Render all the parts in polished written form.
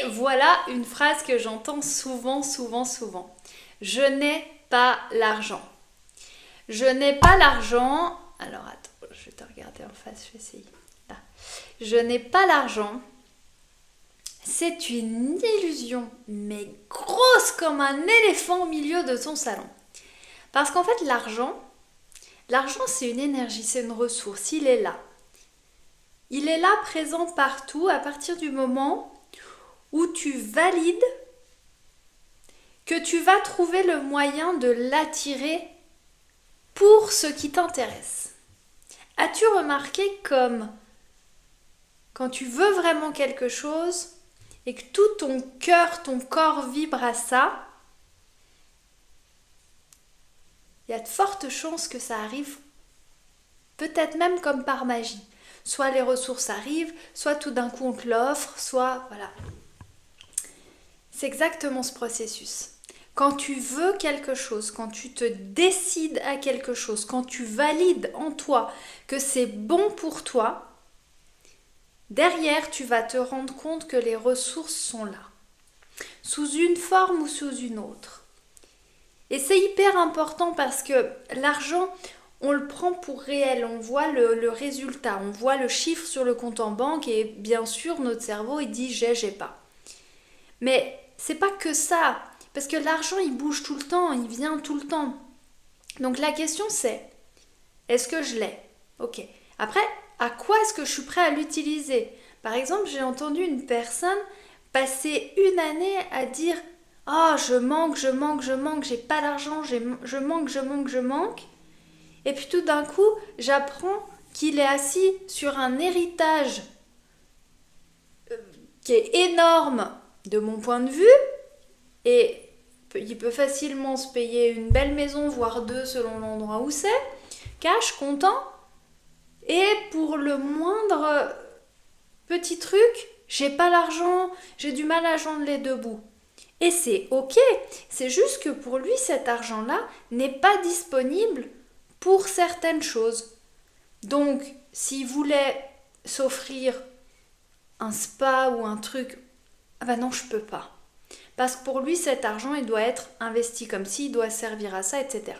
Et voilà une phrase que j'entends souvent, souvent, souvent. Je n'ai pas l'argent. Je n'ai pas l'argent. Alors attends, je vais te regarder en face, je vais essayer. Là. Je n'ai pas l'argent. C'est une illusion, mais grosse comme un éléphant au milieu de ton salon. Parce qu'en fait, l'argent c'est une énergie, c'est une ressource, il est là. Il est là présent partout à partir du moment où tu valides que tu vas trouver le moyen de l'attirer pour ce qui t'intéresse. As-tu remarqué comme quand tu veux vraiment quelque chose et que tout ton cœur, ton corps vibre à ça, il y a de fortes chances que ça arrive, peut-être même comme par magie. Soit les ressources arrivent, soit tout d'un coup on te l'offre, soit voilà. C'est exactement ce processus. Quand tu veux quelque chose, quand tu te décides à quelque chose, quand tu valides en toi que c'est bon pour toi, derrière tu vas te rendre compte que les ressources sont là, sous une forme ou sous une autre. Et c'est hyper important parce que l'argent, on le prend pour réel, on voit le résultat, on voit le chiffre sur le compte en banque et bien sûr notre cerveau il dit j'ai pas. Mais c'est pas que ça, parce que l'argent il bouge tout le temps, il vient tout le temps. Donc la question c'est, est-ce que je l'ai? Ok. Après, à quoi est-ce que je suis prêt à l'utiliser? Par exemple, j'ai entendu une personne passer une année à dire oh, je manque, j'ai pas d'argent, je manque. Et puis tout d'un coup, j'apprends qu'il est assis sur un héritage qui est énorme de mon point de vue. Et il peut facilement se payer une belle maison, voire deux selon l'endroit où c'est. Cash, content. Et pour le moindre petit truc, j'ai pas l'argent, j'ai du mal à joindre les deux bouts. Et c'est ok, c'est juste que pour lui, cet argent-là n'est pas disponible pour certaines choses. Donc, s'il voulait s'offrir un spa ou un truc, ah ben non, je peux pas. Parce que pour lui, cet argent, il doit être investi comme ci, il doit servir à ça, etc.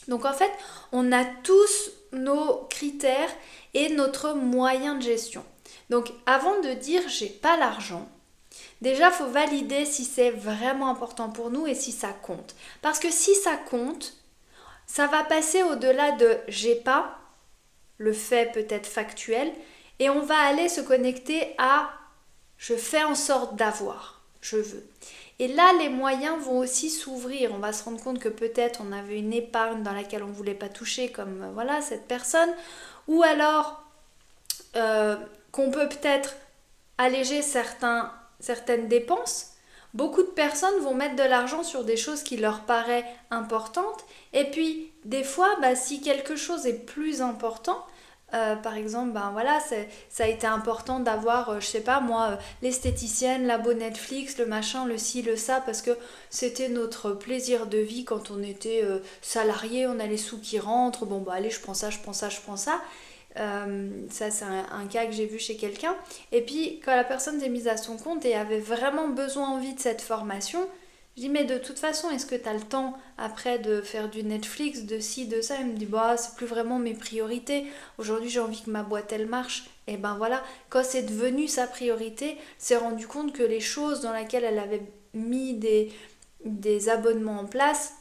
Donc en fait, on a tous nos critères et notre moyen de gestion. Donc avant de dire j'ai pas l'argent, déjà il faut valider si c'est vraiment important pour nous et si ça compte. Parce que si ça compte, ça va passer au-delà de j'ai pas, le fait peut-être factuel, et on va aller se connecter à je fais en sorte d'avoir, je veux. Et là, les moyens vont aussi s'ouvrir. On va se rendre compte que peut-être on avait une épargne dans laquelle on ne voulait pas toucher, comme voilà cette personne. Ou alors qu'on peut peut-être alléger certaines dépenses. Beaucoup de personnes vont mettre de l'argent sur des choses qui leur paraissent importantes. Et puis, des fois, si quelque chose est plus important, par exemple, voilà, ça a été important d'avoir, je sais pas moi, l'esthéticienne, l'abo Netflix, le machin, le ci, le ça, parce que c'était notre plaisir de vie quand on était salarié, on a les sous qui rentrent, bon allez, je prends ça. Ça c'est un cas que j'ai vu chez quelqu'un. Et puis quand la personne s'est mise à son compte et avait vraiment besoin, envie de cette formation, je dis mais de toute façon est-ce que tu as le temps après de faire du Netflix, de ci, de ça? Il me dit c'est plus vraiment mes priorités. Aujourd'hui j'ai envie que ma boîte elle marche. Et ben voilà, quand c'est devenu sa priorité, s'est rendu compte que les choses dans lesquelles elle avait mis des abonnements en place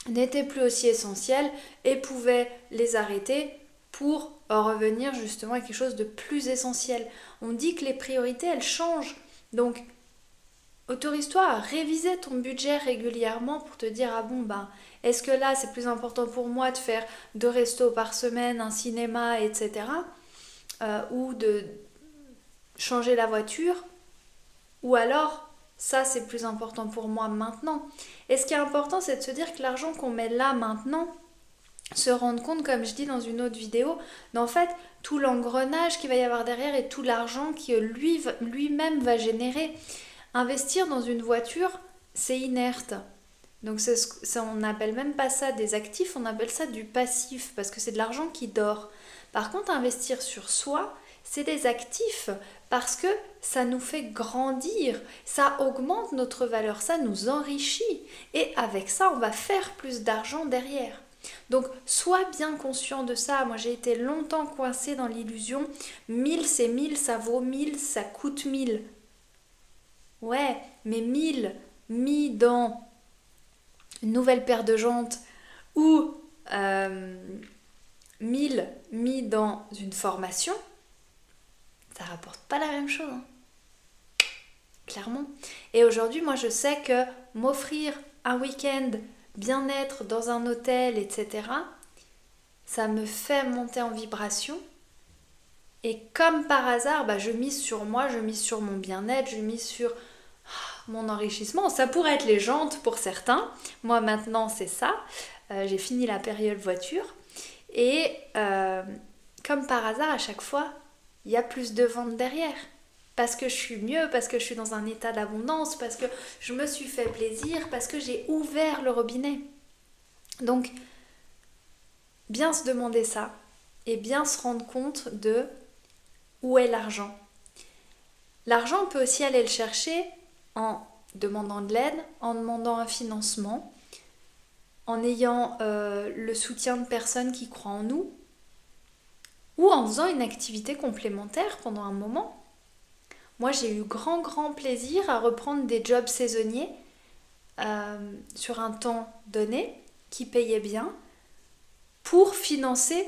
n'étaient plus aussi essentielles et pouvait les arrêter pour revenir justement à quelque chose de plus essentiel. On dit que les priorités elles changent. Donc autorise-toi à réviser ton budget régulièrement pour te dire est-ce que là c'est plus important pour moi de faire 2 restos par semaine, un cinéma, etc. Ou de changer la voiture, ou alors ça c'est plus important pour moi maintenant. Et ce qui est important c'est de se dire que l'argent qu'on met là maintenant, se rendre compte, comme je dis dans une autre vidéo, d'en fait tout l'engrenage qu'il va y avoir derrière et tout l'argent que lui-même va générer. Investir dans une voiture, c'est inerte. Donc on n'appelle même pas ça des actifs, on appelle ça du passif, parce que c'est de l'argent qui dort. Par contre, investir sur soi, c'est des actifs parce que ça nous fait grandir, ça augmente notre valeur, ça nous enrichit. Et avec ça, on va faire plus d'argent derrière. Donc, sois bien conscient de ça. Moi, j'ai été longtemps coincée dans l'illusion. 1000, c'est 1000, ça vaut 1000, ça coûte 1000. Ouais, mais 1000 mis dans une nouvelle paire de jantes ou 1000 mis dans une formation, ça rapporte pas la même chose. Hein. Clairement. Et aujourd'hui, moi, je sais que m'offrir un week-end bien-être dans un hôtel, etc., ça me fait monter en vibration. Et comme par hasard, je mise sur moi, je mise sur mon bien-être, je mise sur mon enrichissement. Ça pourrait être les jantes pour certains. Moi, maintenant, c'est ça. J'ai fini la période voiture. Et comme par hasard, à chaque fois, il y a plus de ventes derrière. Parce que je suis mieux, parce que je suis dans un état d'abondance, parce que je me suis fait plaisir, parce que j'ai ouvert le robinet. Donc, bien se demander ça et bien se rendre compte de où est l'argent. L'argent, on peut aussi aller le chercher en demandant de l'aide, en demandant un financement, en ayant le soutien de personnes qui croient en nous, ou en faisant une activité complémentaire pendant un moment. Moi, j'ai eu grand plaisir à reprendre des jobs saisonniers sur un temps donné, qui payaient bien, pour financer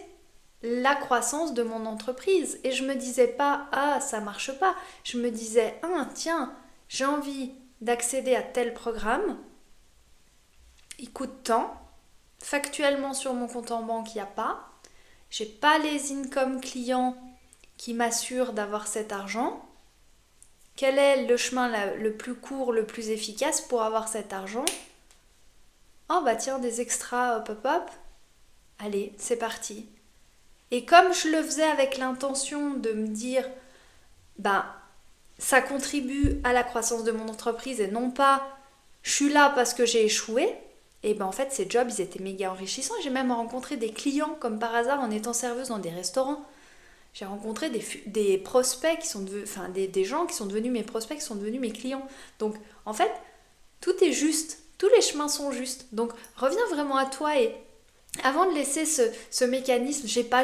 la croissance de mon entreprise. Et je me disais pas, ah, ça marche pas. Je me disais, ah, tiens, j'ai envie d'accéder à tel programme, il coûte tant, factuellement sur mon compte en banque, il n'y a pas, j'ai pas les income clients qui m'assurent d'avoir cet argent. Quel est le chemin le plus court, le plus efficace pour avoir cet argent? Oh bah tiens, des extras, hop, allez, c'est parti. Et comme je le faisais avec l'intention de me dire, ça contribue à la croissance de mon entreprise et non pas, je suis là parce que j'ai échoué, et en fait ces jobs, ils étaient méga enrichissants. J'ai même rencontré des clients, comme par hasard, en étant serveuse dans des restaurants. J'ai rencontré des prospects qui sont devenus, des gens qui sont devenus mes prospects, qui sont devenus mes clients. Donc, en fait, tout est juste. Tous les chemins sont justes. Donc, reviens vraiment à toi et avant de laisser ce mécanisme, j'ai pas,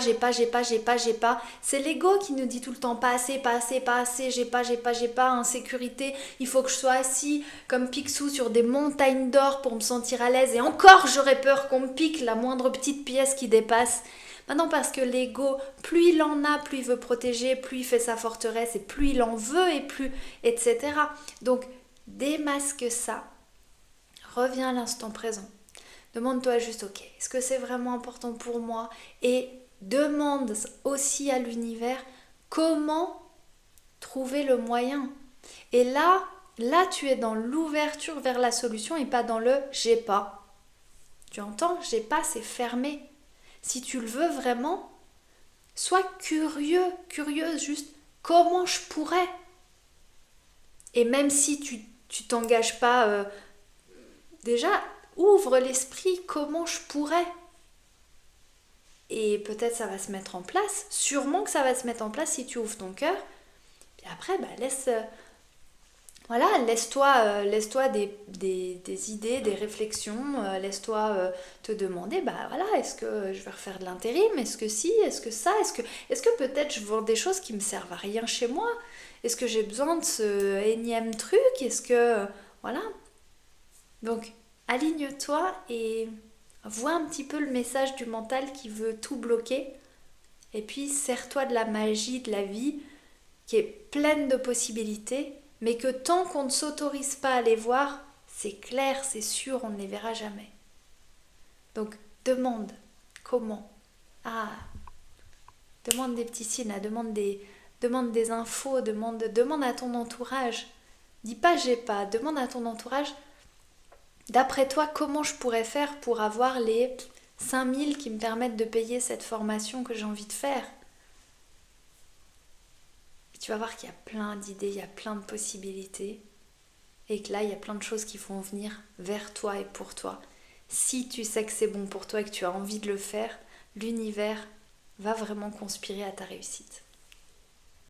c'est l'ego qui nous dit tout le temps pas assez, j'ai pas, insécurité, il faut que je sois assis comme Picsou sur des montagnes d'or pour me sentir à l'aise et encore j'aurais peur qu'on me pique la moindre petite pièce qui dépasse. Maintenant, parce que l'ego, plus il en a, plus il veut protéger, plus il fait sa forteresse et plus il en veut et plus, etc. Donc, démasque ça. Reviens à l'instant présent. Demande-toi juste, ok, est-ce que c'est vraiment important pour moi? Et demande aussi à l'univers comment trouver le moyen. Et là, tu es dans l'ouverture vers la solution et pas dans le j'ai pas. Tu entends? J'ai pas, c'est fermé. Si tu le veux vraiment, sois curieuse, juste comment je pourrais. Et même si tu t'engages pas, déjà, ouvre l'esprit, comment je pourrais. Et peut-être ça va se mettre en place, sûrement que ça va se mettre en place si tu ouvres ton cœur. Puis après, laisse-toi des idées, des réflexions, laisse-toi te demander, est-ce que je vais refaire de l'intérim? Est-ce que si? Est-ce que ça? Est-ce que peut-être je vends des choses qui me servent à rien chez moi? Est-ce que j'ai besoin de ce énième truc? Est-ce que... Voilà. Donc, aligne-toi et vois un petit peu le message du mental qui veut tout bloquer. Et puis, sers-toi de la magie de la vie qui est pleine de possibilités, mais que tant qu'on ne s'autorise pas à les voir, c'est clair, c'est sûr, on ne les verra jamais. Donc, demande comment. Demande des petits signes, demande des infos, demande à ton entourage. Dis pas j'ai pas, demande à ton entourage, d'après toi, comment je pourrais faire pour avoir les 5000 qui me permettent de payer cette formation que j'ai envie de faire? Tu vas voir qu'il y a plein d'idées, il y a plein de possibilités et que là, il y a plein de choses qui vont venir vers toi et pour toi. Si tu sais que c'est bon pour toi et que tu as envie de le faire, l'univers va vraiment conspirer à ta réussite.